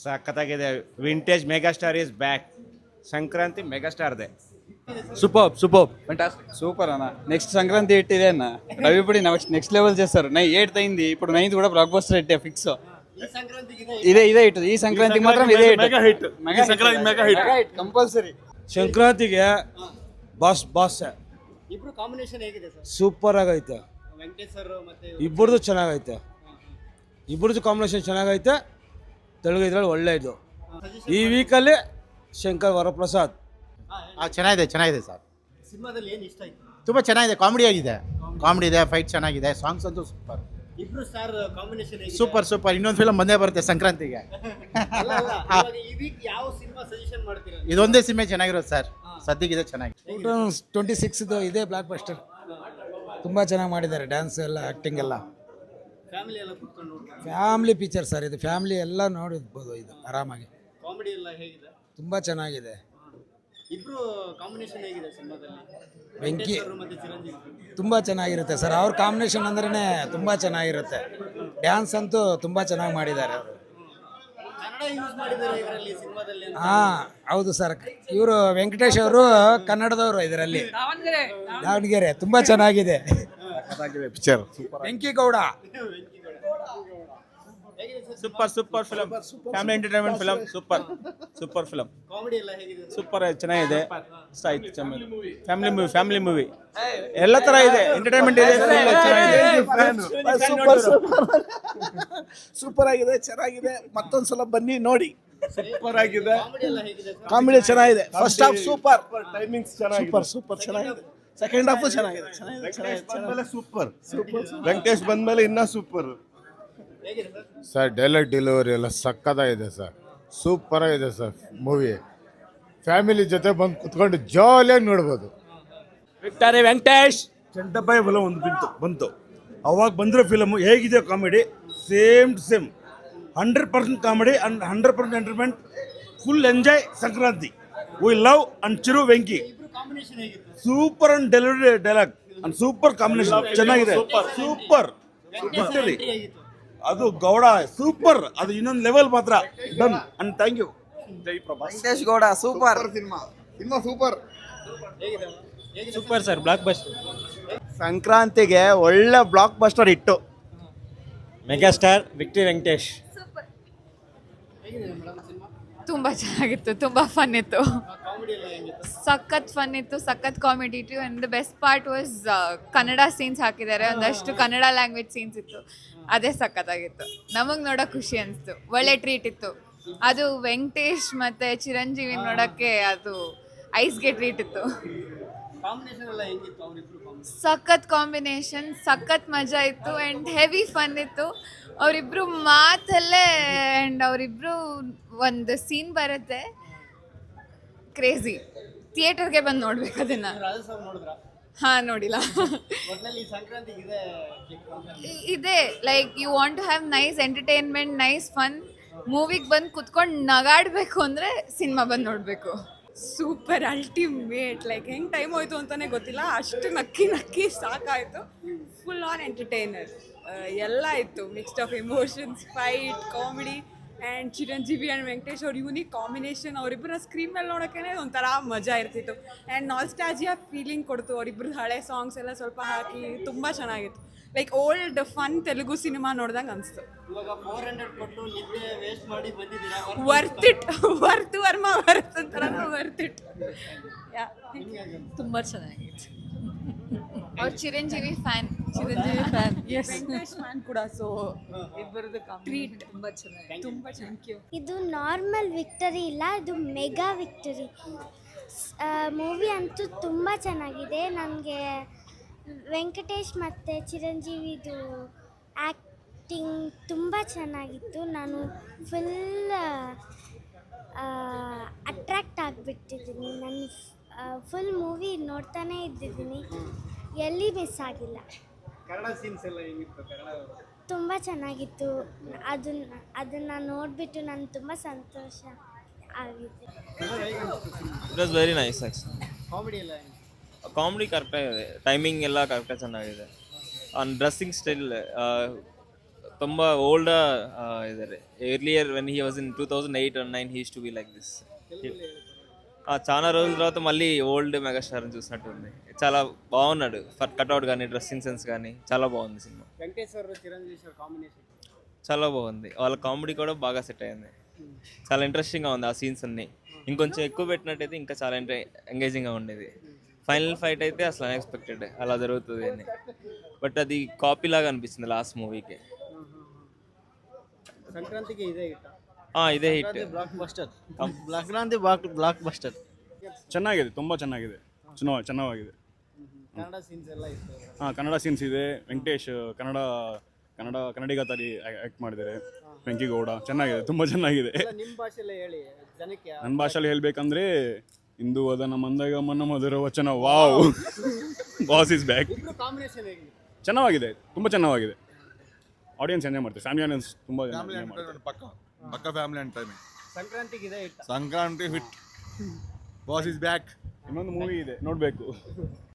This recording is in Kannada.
ಸಖತ್ತಾಗಿದೆ. Vintage megastar is back. Sankranti ಮೆಗಾಸ್ಟಾರ್ದೆ. సూపర్ ఫెంటాస్టిక్ సూపర్ అన్న. నెక్స్ట్ సంక్రాంతి హిట్ ఇదే అన్న. రవిపూడి నెక్స్ట్ లెవెల్ చేస్తారు. 8th అయింది, ఇప్పుడు 9th కూడా బ్లాక్ బస్టర్ హిట్ ఫిక్స్. ఇదే హిట్. ఈ సంక్రాంతికి మాత్రం ఇదే హిట్. Mega hit compulsory. ಸಂಕ್ರಾಂತಿಗೆ ಬಾಸ್ ಇಬ್ರು ಕಾಂಬಿನೇಷನ್ ಹೇಗಿದೆ ಸರ್? ಸೂಪರ್ ಆಗೈತೆ. ವೆಂಕಟೇಶ್ ಸರ್ ಮತ್ತೆ ಇಬ್ಬರದು ಚೆನ್ನಾಗೈತೆ. ಇಬ್ಬರದು ಕಾಂಬಿನೇಷನ್ ಚೆನ್ನಾಗೈತೆ. ತೆಲುಗು ಇದ್ರಲ್ಲಿ ಒಳ್ಳೆ ಇದು. ಈ ವೀಕಲ್ಲಿ ಶಂಕರ್ ವರಪ್ರಸಾದ್ ಚೆನ್ನಾಗಿದೆ ಸರ್. ಸಿನಿಮಾದಲ್ಲಿ ಏನು ಇಷ್ಟ ಆಯ್ತು? ತುಂಬ ಚೆನ್ನಾಗಿದೆ. ಕಾಮಿಡಿ ಇದೆ, ಫೈಟ್ ಚೆನ್ನಾಗಿದೆ, ಸಾಂಗ್ಸ್ ಅಂತೂ ಸೂಪರ್. ಇಬ್ರು ಸ್ಟಾರ್ ಕಾಂಬಿನೇಷನ್ ಹೇಗಿದೆ? ಸೂಪರ್. ಇನ್ನೊಂದು ಫಿಲಮ್ ಬಂದೇ ಬರುತ್ತೆ ಸಂಕ್ರಾಂತಿಗೆ. ಅಲ್ಲ, ಇವಾಗ ಈ ವೀಕ್ ಯಾವ ಸಿನಿಮಾ ಸಜೆಷನ್ ಮಾಡ್ತೀರಾ? ಇದೊಂದೇ ಸಿನಿಮಾ ಚೆನ್ನಾಗಿರೋದು ಸರ್. ಸದ್ಯಗಿದೆ ಚೆನ್ನಾಗಿದೆ. 26 ಇದೇ ಬ್ಲಾಕ್ ಬಸ್ಟರ್. ತುಂಬ ಚೆನ್ನಾಗಿ ಮಾಡಿದ್ದಾರೆ. ಡ್ಯಾನ್ಸ್ ಎಲ್ಲ, ಆ್ಯಕ್ಟಿಂಗ್ ಎಲ್ಲ. ಫ್ಯಾಮಿಲಿ ಎಲ್ಲ ಕೂತ್ಕೊಂಡು ನೋಡ್ತಾರೆ. ಫ್ಯಾಮಿಲಿ ಪಿಕ್ಚರ್ ಸರ್ ಇದು. ಫ್ಯಾಮಿಲಿ ಎಲ್ಲ ನೋಡಿರ್ಬೋದು ಇದು ಆರಾಮಾಗಿ. ಕಾಮಿಡಿ ಎಲ್ಲ ಹೇಗಿದೆ? ತುಂಬ ಚೆನ್ನಾಗಿದೆ. ಇಬ್ರು ಕಾಂಬಿನೇಷನ್ ಹೇಗಿದೆ ಸಿನಿಮಾದಲ್ಲಿ? ವೆಂಕಿ ಸರ್ ಮತ್ತೆ ಚಿರಂಜೀವಿ ತುಂಬ ಚೆನ್ನಾಗಿರುತ್ತೆ ಸರ್. ಅವ್ರ ಕಾಂಬಿನೇಷನ್ ಅಂದ್ರೇ ತುಂಬ ಚೆನ್ನಾಗಿರುತ್ತೆ. ಡ್ಯಾನ್ಸ್ ಅಂತೂ ತುಂಬ ಚೆನ್ನಾಗಿ ಮಾಡಿದ್ದಾರೆ ಅವರು. ಕನ್ನಡ ಯೂಸ್ ಮಾಡಿದ್ದಾರೆ ಇದರಲ್ಲಿ ಸಿನಿಮಾದಲ್ಲಿ ಅಂತ. ಹಾಂ ಹೌದು ಸರ್. ಇವರು ವೆಂಕಟೇಶ್ ಅವರು ಕನ್ನಡದವರು ಇದರಲ್ಲಿ. ದಾವಣಗೆರೆ ತುಂಬ ಚೆನ್ನಾಗಿದೆ ಪಿಕ್ಚರ್. ವೆಂಕಿಗೌಡ ಹೇಗಿದೆ sir? Super film. Family entertainment film. Super film. Comedy ಎಲ್ಲ ಹೇಗಿದೆ ಸರ್? ಸೂಪರ್ ಚೆನ್ನಾಗಿದೆ. ಫ್ಯಾಮಿಲಿ ಮೂವಿ ಎಲ್ಲ ತರ ಇದೆ. ಎಂಟರ್ಟೈನ್ಮೆಂಟ್ ಇದೆ. ಸೂಪರ್ ಆಗಿದೆ, ಚೆನ್ನಾಗಿದೆ. ಮತ್ತೊಂದ್ಸಲ ಬನ್ನಿ ನೋಡಿ. ಸೂಪರ್ ಆಗಿದೆ. ಕಾಮಿಡಿ ಎಲ್ಲ ಹೇಗಿದೆ ಸರ್? ಕಾಮಿಡಿ ಚೆನ್ನಾಗಿದೆ. First half super, timings super ಚೆನ್ನಾಗಿದೆ. ಸೆಕೆಂಡ್ ಹಾಫ್ ಚೆನ್ನಾಗಿದೆ. ಸೂಪರ್. ವೆಂಕಟೇಶ್ ಬಂದ್ಮೇಲೆ ಇನ್ನ ಸೂಪರ್. ಹೇಗಿದೆ ಸರ್? ಸರ್ ಡೈಲಾಗ್ ಡೆಲಿವರಿ ಎಲ್ಲ ಸಕ್ಕತ್ತಾಗಿದೆ ಸರ್. ಸೂಪರ್ ಆಗಿದೆ ಸರ್ ಮೂವಿ. ಫ್ಯಾಮಿಲಿ ಜೊತೆ ಬಂದು ಕುತ್ಕೊಂಡು ಜಾಲಿಯಾಗಿ ನೋಡ್ಬೋದು. ವಿಕ್ಟರಿ ವೆಂಕಟೇಶ್. ಚಂಟಪ್ಪಾಯಿ ಫಿಲಮ್ ಒಂದು ಬಂತು ಅವಾಗ ಬಂದಿರೋ ಫಿಲಮು ಹೇಗಿದೆ comedy? Same 100% comedy and 100% entertainment. Full enjoy Sankranti. We love and Chiru Venky. ಇಬ್ರು ಕಾಂಬಿನೇಷನ್ ಹೇಗಿತ್ತು? Super and delivery dialogue and super combination ಚೆನ್ನಾಗಿದೆ. ಸೂಪರ್. ಎಂಟ್ರಿ ಹೇಗಿತ್ತು? ಅದು ಗೌಡ ಸೂಪರ್. ಅದು ಇನ್ನೊಂದು ಲೆವೆಲ್ ಮಾತ್ರ. Done and thank you. ಜೈ Prabhas. Venkatesh Gowda super. Cinema super. ಹೇಗಿದೆ? Super sir. Block buster. ಸಂಕ್ರಾಂತಿಗೆ ಒಳ್ಳೆ ಬ್ಲಾಕ್ ಬಸ್ಟರ್ ಇಟ್ಟು. Megastar victory Venkatesh. ಹೇಗಿದೆ ಮೇಡಮ್ ಸಿನಿಮಾ? ತುಂಬ ಚೆನ್ನಾಗಿತ್ತು. ತುಂಬ ಫನ್ ಇತ್ತು. ಕಾಮಿಡಿ ಎಲ್ಲ ಹೇಗಿತ್ತು? ಸಖತ್ ಫನ್ ಇತ್ತು, ಸಖತ್ ಕಾಮಿಡಿ ಇತ್ತು. And the best part was Kannada scenes ಹಾಕಿದ್ದಾರೆ. ಒಂದಷ್ಟು ಕನ್ನಡ ಲ್ಯಾಂಗ್ವೇಜ್ ಸೀನ್ಸ್ ಇತ್ತು. ಅದೇ ಸಖತ್ತಾಗಿತ್ತು. ನಮಗೆ ನೋಡೋಕೆ ಖುಷಿ ಅನಿಸ್ತು. ಒಳ್ಳೆ ಟ್ರೀಟ್ ಇತ್ತು. ಅದು ವೆಂಕಟೇಶ್ ಮತ್ತು ಚಿರಂಜೀವಿ ನೋಡೋಕ್ಕೆ ಅದು ಐಸ್ಗೆ ಟ್ರೀಟ್ ಇತ್ತು. ಕಾಂಬಿನೇಷನ್ ಎಲ್ಲ ಹೆಂಗಿತ್ತು ಅವರಿಬ್ರು ಕಾಂಬಿನೇಷನ್? ಸಖತ್ ಕಾಂಬಿನೇಷನ್, ಸಖತ್ ಮಜಾ ಇತ್ತು ಆ್ಯಂಡ್ ಹೆವಿ ಫನ್ ಇತ್ತು. ಅವರಿಬ್ರು ಮಾತಲ್ಲೇ ಆ್ಯಂಡ್ ಅವರಿಬ್ರು ಒಂದು ಸೀನ್ ಬರುತ್ತೆ ಕ್ರೇಜಿ. ಥಿಯೇಟರ್ಗೆ ಬಂದು ನೋಡ್ಬೇಕು ಅದನ್ನು. ರಾಜಸ್ಥಾನ ನೋಡಿದ್ರಾ? ಹಾಂ ನೋಡಿಲ್ಲ. ಒಟ್ಟಿನಲ್ಲಿ ಸಂಕ್ರಾಂತಿಗೆ ಇದೆ ಇದೆ like you want to have nice entertainment, nice fun. ಮೂವಿಗೆ ಬಂದು ಕುತ್ಕೊಂಡು ನಗಾಡಬೇಕು ಅಂದರೆ ಸಿನಿಮಾ ಬಂದು ನೋಡಬೇಕು. Super ultimate. ಲೈಕ್ ಹೆಂಗೆ ಟೈಮ್ ಹೋಯ್ತು ಅಂತಲೇ ಗೊತ್ತಿಲ್ಲ. ಅಷ್ಟು ನಕ್ಕಿ ಸಾಕಾಯಿತು. Full on entertainer. ಎಲ್ಲ ಇತ್ತು. Mixed of emotions, fight, comedy and Chiranjeevi and Venkatesh ಅವ್ರ ಯೂನಿಕ್ ಕಾಂಬಿನೇಷನ್. ಅವರಿಬ್ಬರ ಸ್ಕ್ರೀನ್ ಮೇಲೆ ನೋಡೋಕ್ಕೇ ಒಂಥರ ಮಜಾ ಇರ್ತಿತ್ತು. ಆ್ಯಂಡ್ ನಾಲ್ಸ್ಟಾಜಿಯಾ ಫೀಲಿಂಗ್ ಕೊಡ್ತು. ಅವರಿಬ್ಬರು ಹಳೆ ಸಾಂಗ್ಸ್ ಎಲ್ಲ ಸ್ವಲ್ಪ ಹಾಕಿ ತುಂಬ ಚೆನ್ನಾಗಿತ್ತು. Like old fun Telugu cinema ನೋಡ್ದಂಗೆ ಅನಿಸ್ತು. ಇವಾಗ 400 ಕೊಟ್ಟು ನಿದ್ದೆ ವೇಸ್ಟ್ ಮಾಡಿ ಬಂದಿದ್ದೀರಾ? Worth it. ವರ್ಮಾ ಅಂತಾರ ವರ್ತ್ ಇಟ್. ತುಂಬ ಚೆನ್ನಾಗಿತ್ತು. ಅವ್ರು ಚಿರಂಜೀವಿ ಫ್ಯಾನ್. ವೆಂಕಟೇಶ್ ಫ್ಯಾನ್ ಕೂಡ. ಸೊ ಇಬ್ಬರದ್ದು ಟ್ರೀಟ್ ತುಂಬ ಚೆನ್ನಾಗಿ. ತುಂಬ ಥ್ಯಾಂಕ್ ಯು. ಇದು ನಾರ್ಮಲ್ ವಿಕ್ಟರಿ ಇಲ್ಲ, ಇದು ಮೆಗಾ ವಿಕ್ಟರಿ. ಮೂವಿ ಅಂತೂ ತುಂಬ ಚೆನ್ನಾಗಿದೆ. ನನಗೆ ವೆಂಕಟೇಶ್ ಮತ್ತು ಚಿರಂಜೀವಿದು ಆ್ಯಕ್ಟಿಂಗ್ ತುಂಬ ಚೆನ್ನಾಗಿತ್ತು. ನಾನು ಫುಲ್ ಅಟ್ರ್ಯಾಕ್ಟ್ ಆಗಿಬಿಟ್ಟಿದ್ದೀನಿ. ನಾನು ಫುಲ್ ಮೂವಿ ನೋಡ್ತಾನೇ ಇದ್ದಿದ್ದೀನಿ, ಎಲ್ಲಿ ಮಿಸ್ ಆಗಿಲ್ಲ. ಕನ್ನಡ ಸೀನ್ಸ್ ಎಲ್ಲ ಹೇಗಿತ್ತು? ಕನ್ನಡ ತುಂಬ ಚೆನ್ನಾಗಿತ್ತು. ಅದನ್ನು ನೋಡಿಬಿಟ್ಟು ನನಗೆ ತುಂಬ ಸಂತೋಷ ಆಗಿದೆ. It was very nice. Comedy ಎಲ್ಲ ಕಾಮಿಡಿ ಕರೆಕ್ಟಾಗಿದೆ. ಟೈಮಿಂಗ್ ಎಲ್ಲ ಕರೆಕ್ಟಾಗಿ ಚೆನ್ನಾಗಿದೆ. ಡ್ರೆಸ್ಸಿಂಗ್ ಸ್ಟೈಲ್ ತುಂಬ ಓಲ್ಡ್ ಇದ್ದಾರೆ. Earlier when he was in 2008 or 9 he use to be like this. చాలా రోజుల తర్వాత మళ్ళీ ఓల్డ్ మెగాస్టార్ని చూసినట్టు ఉంది. చాలా బాగున్నాడు, కట్అవుట్ కానీ డ్రెస్సింగ్ సెన్స్ కానీ చాలా బాగుంది సినిమా. వెంకటేశ్వర చిరంజీవి కాంబినేషన్ చాలా బాగుంది, వాళ్ళ కామెడీ కూడా బాగా సెట్ అయింది. చాలా ఇంట్రెస్టింగ్గా ఉంది ఆ సీన్స్ అన్నీ. ఇంకొంచెం ఎక్కువ పెట్టినట్టయితే ఇంకా చాలా ఎంగేజింగ్గా ఉండేది. ఫైనల్ ఫైట్ అయితే అసలు అన్ఎక్స్పెక్టెడ్ అలా జరుగుతుంది అని, బట్ అది కాపీ లాగా అనిపిస్తుంది లాస్ట్ మూవీకి. సంక్రాంతికి ఇదే హిట్. ಇದೇ hit. Blockbuster. Sankranti blockbuster. ಚೆನ್ನಾಗಿದೆ, ತುಂಬ ಚೆನ್ನಾಗಿದೆ, ಚೆನ್ನಾಗಿದೆ. ಕನ್ನಡ ಸೀನ್ಸ್ ಎಲ್ಲ ಇತ್ತು. ಕನ್ನಡ ಸೀನ್ಸ್ ಇದೆ. ವೆಂಕಟೇಶ್ ಕನ್ನಡಿಗ ತರ ಆ್ಯಕ್ಟ್ ಮಾಡಿದ್ದಾರೆ. ವೆಂಕಿಗೌಡ ಚೆನ್ನಾಗಿದೆ, ತುಂಬ ಚೆನ್ನಾಗಿದೆ. ನಿಮ್ಮ ಭಾಷೆಲ್ಲೇ ಹೇಳಿ ಜನಕ್ಕೆ. ನನ್ನ ಭಾಷೆಯಲ್ಲಿ ಹೇಳ್ಬೇಕಂದ್ರೆ ಇಂದು ವದನ ಮಂದಗಮನ ಮಧುರ ವಚನ wow boss is back. Combination ಹೇಗಿದೆ? ಚೆನ್ನಾಗಿದೆ, ತುಂಬ ಚೆನ್ನಾಗಿದೆ. ಆಡಿಯನ್ಸ್ ಎಂಜಾಯ್ ಮಾಡ್ತಾರೆ, ಫ್ಯಾಮಿಲಿ ಆಡಿಯನ್ಸ್ ತುಂಬ ಎಂಜಾಯ್ ಮಾಡ್ತಾರೆ. ಪಕ್ಕ ಫ್ಯಾಮಿಲಿ ಎಂಟರ್ಟೈನ್ಮೆಂಟ್. ಸಂಕ್ರಾಂತಿಗೆ ಇದೆ hit. Sankranti hit, boss is back. ಇನ್ನೊಂದು ಮೂವಿ ಇದೆ, ನೋಡಬೇಕು.